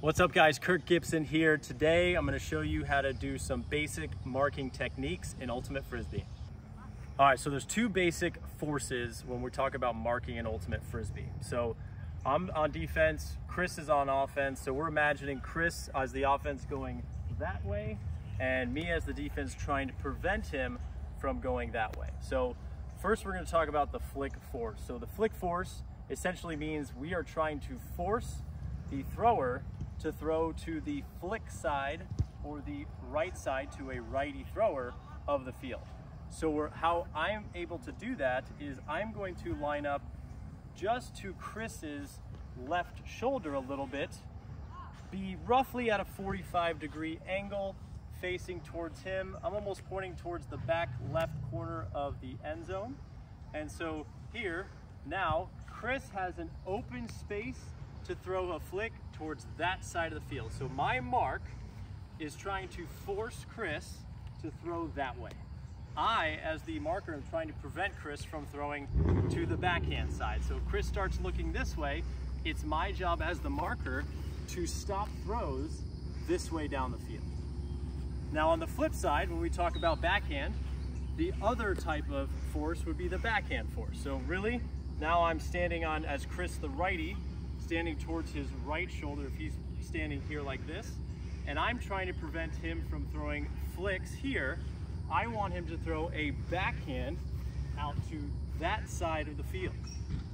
What's up guys, Kirk Gibson here. Today I'm going to show you how to do some basic marking techniques in Ultimate Frisbee. All right, so there's two basic forces when we talk about marking in Ultimate Frisbee. So I'm on defense, Chris is on offense. So we're imagining Chris as the offense going that way and me as the defense trying to prevent him from going that way. So first we're going to talk about the flick force. So the flick force essentially means we are trying to force the thrower to throw to the flick side or the right side to a righty thrower of the field. So how I'm able to do that is I'm going to line up just to Chris's left shoulder a little bit, be roughly at a 45-degree angle facing towards him. I'm almost pointing towards the back left corner of the end zone. And so here, now Chris has an open space to throw a flick towards that side of the field. So my mark is trying to force Chris to throw that way. I, as the marker, am trying to prevent Chris from throwing to the backhand side. So if Chris starts looking this way, it's my job as the marker to stop throws this way down the field. Now on the flip side, when we talk about backhand, the other type of force would be the backhand force. So really, now I'm standing on, as Chris the righty, standing towards his right shoulder if he's standing here like this, and I'm trying to prevent him from throwing flicks here. I want him to throw a backhand out to that side of the field,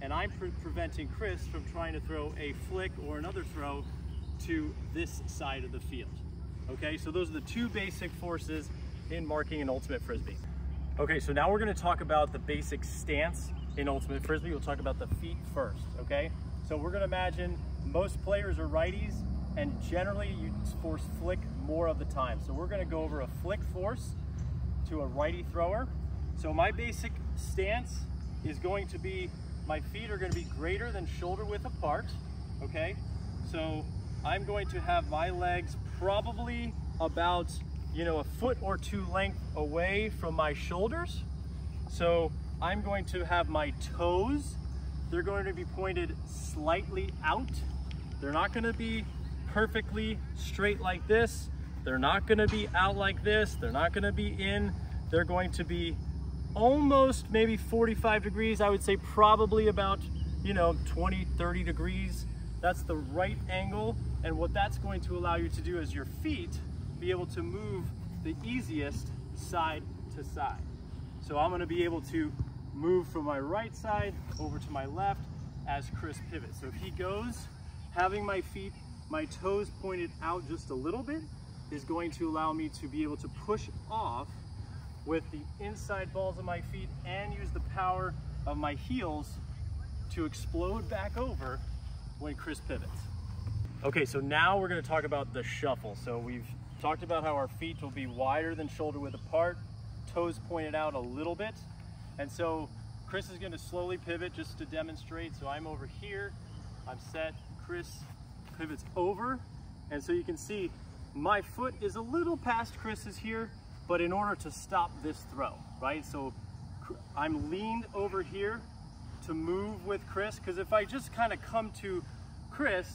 and I'm preventing Chris from trying to throw a flick or another throw to this side of the field. Okay, so those are the two basic forces in marking in Ultimate Frisbee. Okay, so now we're going to talk about the basic stance in Ultimate Frisbee. We'll talk about the feet first, okay? So we're going to imagine most players are righties, and generally you force flick more of the time. So we're going to go over a flick force to a righty thrower. So my basic stance is going to be, my feet are going to be greater than shoulder width apart, okay? So I'm going to have my legs probably about, a foot or two length away from my shoulders. So I'm going to have my toes, they're going to be pointed slightly out. They're not going to be perfectly straight like this. They're not going to be out like this. They're not going to be in. They're going to be almost maybe 45 degrees. I would say probably about, 20, 30 degrees. That's the right angle. And what that's going to allow you to do is your feet be able to move the easiest side to side. So I'm going to be able to move from my right side over to my left as Chris pivots. So if he goes, having my feet, my toes pointed out just a little bit is going to allow me to be able to push off with the inside balls of my feet and use the power of my heels to explode back over when Chris pivots. Okay, so now we're going to talk about the shuffle. So we've talked about how our feet will be wider than shoulder width apart, toes pointed out a little bit. And so Chris is going to slowly pivot just to demonstrate. So I'm over here, I'm set, Chris pivots over. And so you can see my foot is a little past Chris's here, but in order to stop this throw, right? So I'm leaned over here to move with Chris, because if I just kind of come to Chris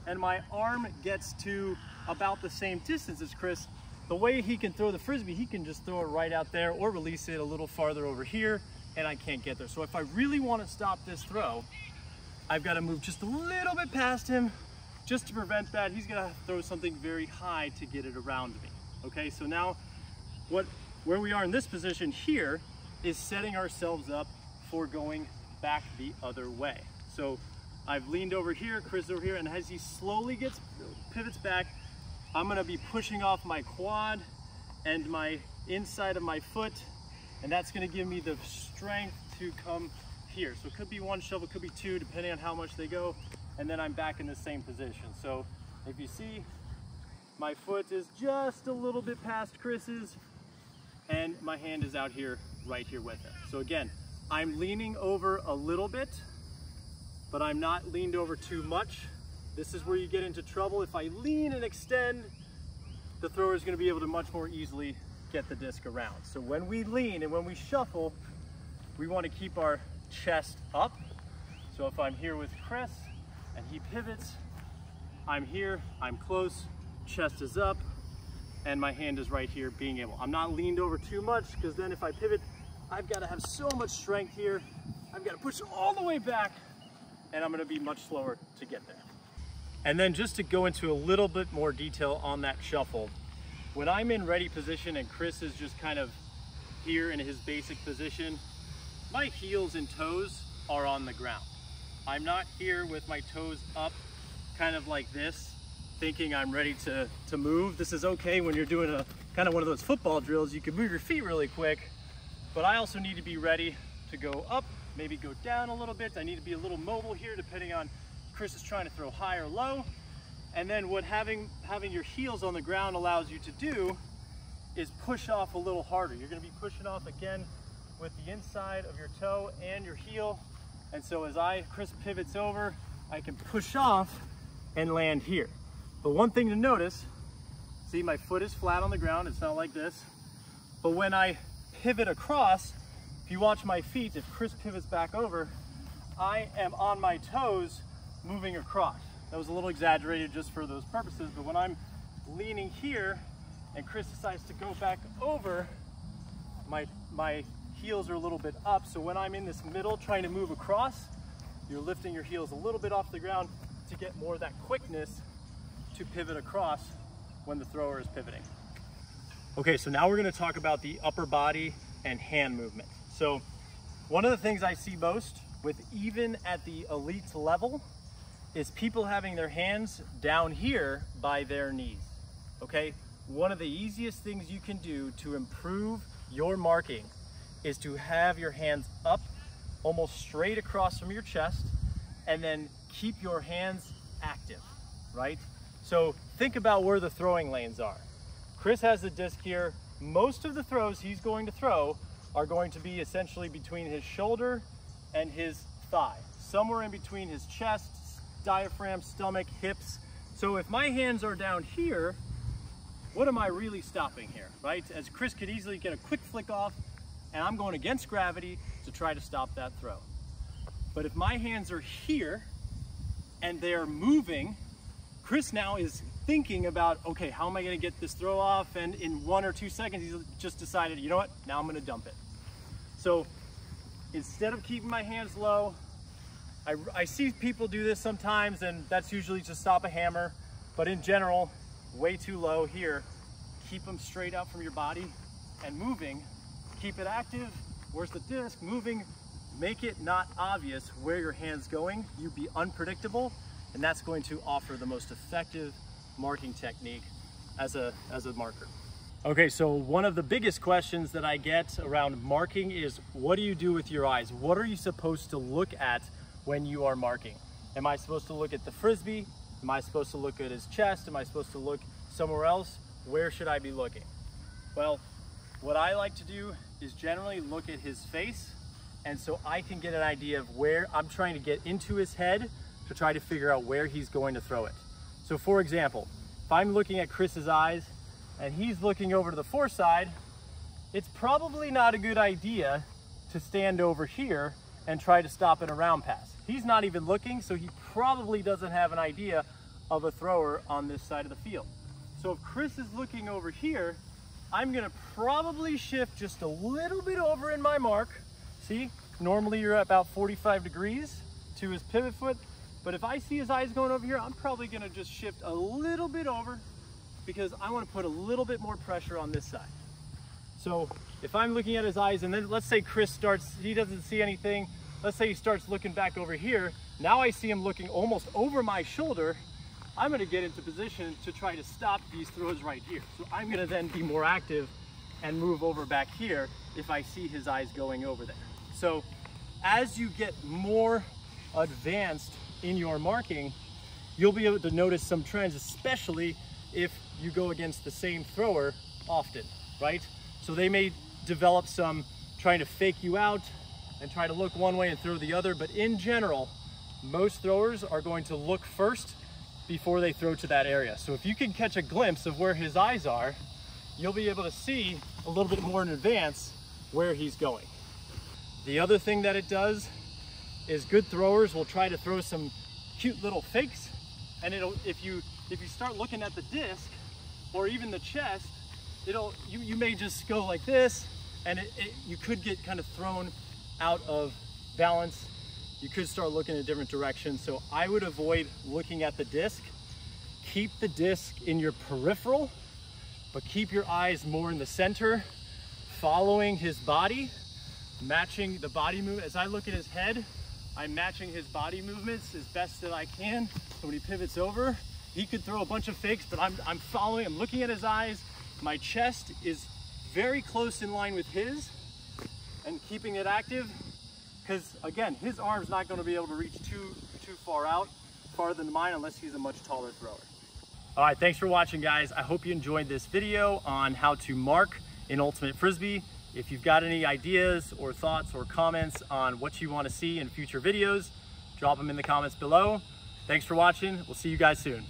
and my arm gets to about the same distance as Chris, the way he can throw the Frisbee, he can just throw it right out there or release it a little farther over here, and I can't get there. So if I really want to stop this throw, I've got to move just a little bit past him just to prevent that. He's going to throw something very high to get it around me. Okay, so now where we are in this position here is setting ourselves up for going back the other way. So I've leaned over here, Chris over here, and as he slowly pivots back, I'm going to be pushing off my quad and my inside of my foot, and that's going to give me the strength to come here. So it could be one shovel, it could be two, depending on how much they go, and then I'm back in the same position. So if you see, my foot is just a little bit past Chris's, and my hand is out here, right here with it. So again, I'm leaning over a little bit, but I'm not leaned over too much. This is where you get into trouble. If I lean and extend, the thrower is going to be able to much more easily get the disc around. So when we lean and when we shuffle, we want to keep our chest up. So if I'm here with Chris and he pivots, I'm here, I'm close, chest is up, and my hand is right here being able. I'm not leaned over too much because then if I pivot, I've got to have so much strength here. I've got to push all the way back and I'm going to be much slower to get there. And then just to go into a little bit more detail on that shuffle, when I'm in ready position and Chris is just kind of here in his basic position, my heels and toes are on the ground. I'm not here with my toes up kind of like this, thinking I'm ready to move. This is okay when you're doing a kind of one of those football drills. You can move your feet really quick, but I also need to be ready to go up, maybe go down a little bit. I need to be a little mobile here depending on Chris is trying to throw high or low. And then what having your heels on the ground allows you to do is push off a little harder. You're going to be pushing off again with the inside of your toe and your heel. And so as Chris pivots over, I can push off and land here. But one thing to notice, see my foot is flat on the ground, it's not like this. But when I pivot across, if you watch my feet, if Chris pivots back over, I am on my toes moving across. That was a little exaggerated just for those purposes, but when I'm leaning here and Chris decides to go back over, my heels are a little bit up. So when I'm in this middle trying to move across, you're lifting your heels a little bit off the ground to get more of that quickness to pivot across when the thrower is pivoting. Okay, so now we're going to talk about the upper body and hand movement. So one of the things I see most with even at the elite level is people having their hands down here by their knees, okay? One of the easiest things you can do to improve your marking is to have your hands up almost straight across from your chest and then keep your hands active, right? So think about where the throwing lanes are. Chris has the disc here. Most of the throws he's going to throw are going to be essentially between his shoulder and his thigh, somewhere in between his chest, diaphragm, stomach, hips. So if my hands are down here, what am I really stopping here, right? As Chris could easily get a quick flick off and I'm going against gravity to try to stop that throw. But if my hands are here and they're moving, Chris now is thinking about, okay, how am I going to get this throw off? And in 1 or 2 seconds, he's just decided, you know what, now I'm going to dump it. So instead of keeping my hands low, I see people do this sometimes, and that's usually to stop a hammer, but in general, way too low here. Keep them straight out from your body and moving. Keep it active. Where's the disc? Moving. Make it not obvious where your hand's going. You be unpredictable, and that's going to offer the most effective marking technique as a marker. Okay, so one of the biggest questions that I get around marking is, what do you do with your eyes? What are you supposed to look at when you are marking? Am I supposed to look at the Frisbee? Am I supposed to look at his chest? Am I supposed to look somewhere else? Where should I be looking? Well, what I like to do is generally look at his face, and so I can get an idea of where I'm trying to get into his head to try to figure out where he's going to throw it. So for example, if I'm looking at Chris's eyes and he's looking over to the fore side, it's probably not a good idea to stand over here and try to stop an around pass. He's not even looking, so he probably doesn't have an idea of a thrower on this side of the field. So if Chris is looking over here, I'm gonna probably shift just a little bit over in my mark. See, normally you're at about 45 degrees to his pivot foot, but if I see his eyes going over here, I'm probably gonna just shift a little bit over because I wanna put a little bit more pressure on this side. So if I'm looking at his eyes, and then let's say Chris starts, he doesn't see anything, let's say he starts looking back over here, now I see him looking almost over my shoulder, I'm gonna get into position to try to stop these throws right here. So I'm gonna then be more active and move over back here if I see his eyes going over there. So as you get more advanced in your marking, you'll be able to notice some trends, especially if you go against the same thrower often, right? So they may develop some trying to fake you out and try to look one way and throw the other, but in general, most throwers are going to look first before they throw to that area. So if you can catch a glimpse of where his eyes are, you'll be able to see a little bit more in advance where he's going. The other thing that it does is good throwers will try to throw some cute little fakes and if you start looking at the disc or even the chest, you may just go like this, and you could get kind of thrown out of balance. You could start looking in a different direction. So I would avoid looking at the disc. Keep the disc in your peripheral, but keep your eyes more in the center, following his body, matching the body movement. As I look at his head, I'm matching his body movements as best that I can. So when he pivots over, he could throw a bunch of fakes, but I'm following, I'm looking at his eyes. My chest is very close in line with his, and keeping it active, because again, his arm's not going to be able to reach too far out, farther than mine, unless he's a much taller thrower. All right, thanks for watching, guys. I hope you enjoyed this video on how to mark in Ultimate Frisbee. If you've got any ideas or thoughts or comments on what you want to see in future videos, drop them in the comments below. Thanks for watching. We'll see you guys soon.